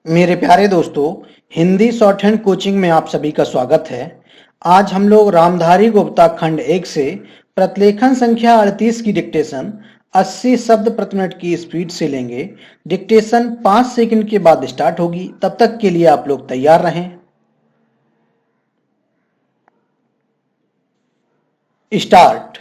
मेरे प्यारे दोस्तों, हिंदी शॉर्ट हैंड कोचिंग में आप सभी का स्वागत है। आज हम लोग रामधारी गुप्ता खंड 1 से प्रतिलेखन संख्या 38 की डिक्टेशन 80 शब्द प्रति मिनट की स्पीड से लेंगे। डिक्टेशन 5 सेकंड के बाद स्टार्ट होगी। तब तक के लिए आप लोग तैयार रहें। स्टार्ट।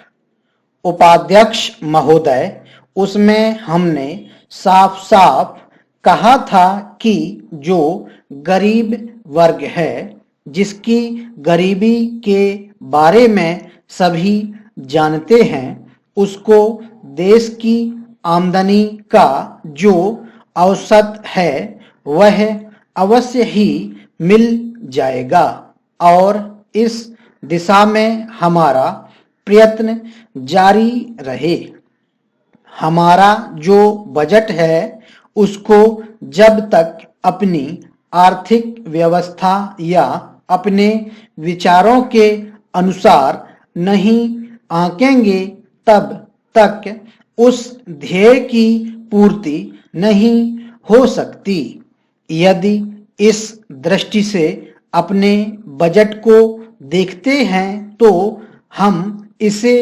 उपाध्यक्ष महोदय, उसमें हमने साफ साफ कहा था कि जो गरीब वर्ग है, जिसकी गरीबी के बारे में सभी जानते हैं, उसको देश की आमदनी का जो औसत है वह अवश्य ही मिल जाएगा और इस दिशा में हमारा प्रयत्न जारी रहे। हमारा जो बजट है उसको जब तक अपनी आर्थिक व्यवस्था या अपने विचारों के अनुसार नहीं आंकेंगे तब तक उस ध्येय की पूर्ति नहीं हो सकती। यदि इस दृष्टि से अपने बजट को देखते हैं तो हम इसे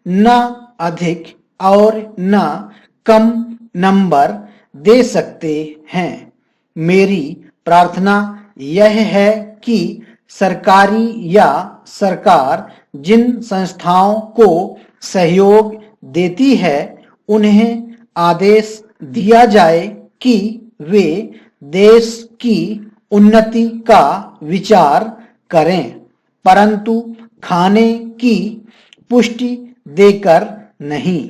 न अधिक और न कम नंबर दे सकते हैं। मेरी प्रार्थना यह है कि सरकारी या सरकार जिन संस्थाओं को सहयोग देती है उन्हें आदेश दिया जाए कि वे देश की उन्नति का विचार करें, परंतु खाने की पुष्टि देकर नहीं।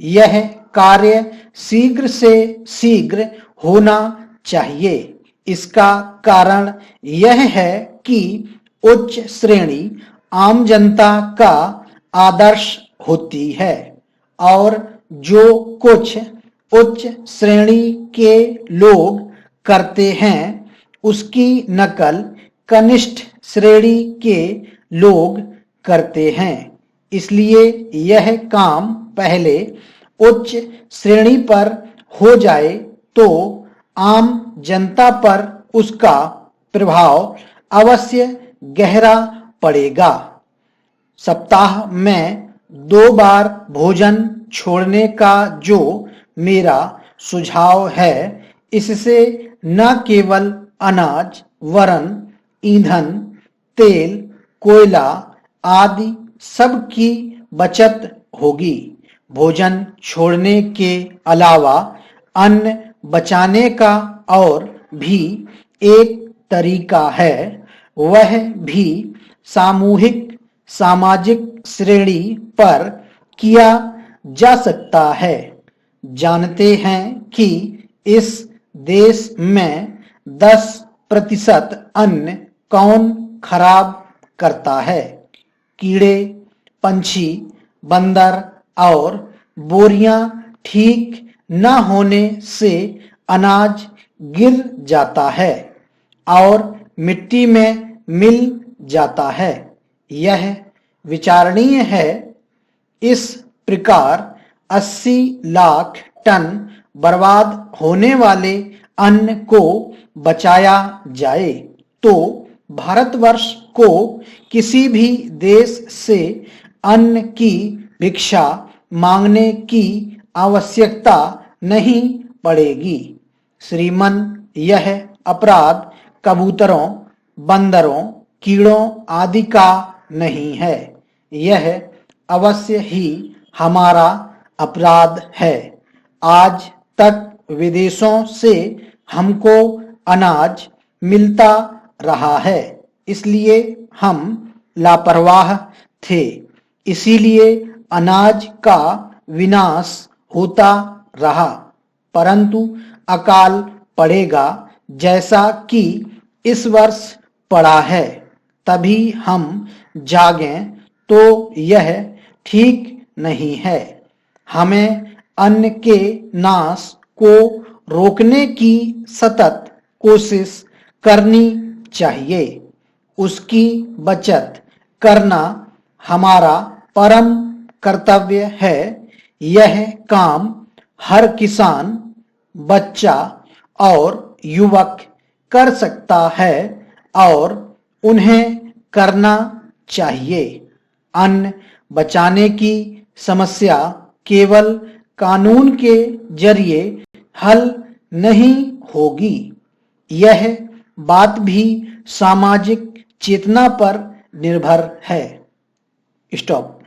यह कार्य शीघ्र से शीघ्र होना चाहिए। इसका कारण यह है कि उच्च श्रेणी आम जनता का आदर्श होती है और जो कुछ उच्च श्रेणी के लोग करते हैं उसकी नकल कनिष्ठ श्रेणी के लोग करते हैं। इसलिए यह काम पहले उच्च श्रेणी पर हो जाए तो आम जनता पर उसका प्रभाव अवश्य गहरा पड़ेगा। सप्ताह में 2 बार भोजन छोड़ने का जो मेरा सुझाव है, इससे न केवल अनाज वरन ईंधन, तेल, कोयला आदि सब की बचत होगी। भोजन छोड़ने के अलावा अन्न बचाने का और भी एक तरीका है, वह भी सामूहिक सामाजिक श्रेणी पर किया जा सकता है। जानते हैं कि इस देश में 10% अन्न कौन खराब करता है? कीड़े, पंछी, बंदर और बोरियां ठीक न होने से अनाज गिर जाता है और मिट्टी में मिल जाता है। यह विचारणीय है। इस प्रकार 80 लाख टन बर्बाद होने वाले अन्न को बचाया जाए तो भारतवर्ष को किसी भी देश से अन्न की भिक्षा मांगने की आवश्यकता नहीं पड़ेगी। श्रीमन, यह अपराध कबूतरों, बंदरों, कीड़ों आदि का नहीं है। यह अवश्य ही हमारा अपराध है। आज तक विदेशों से हमको अनाज मिलता रहा है, इसलिए हम लापरवाह थे। इसीलिए अनाज का विनाश होता रहा। परंतु अकाल पड़ेगा जैसा कि इस वर्ष पड़ा है, तभी हम जागें तो यह ठीक नहीं है। हमें अन्न के नाश को रोकने की सतत कोशिश करनी चाहिए। उसकी बचत करना हमारा परम कर्तव्य है। यह काम हर किसान, बच्चा और युवक कर सकता है और उन्हें करना चाहिए। अन्न बचाने की समस्या केवल कानून के जरिए हल नहीं होगी। यह बात भी सामाजिक चेतना पर निर्भर है। स्टॉप।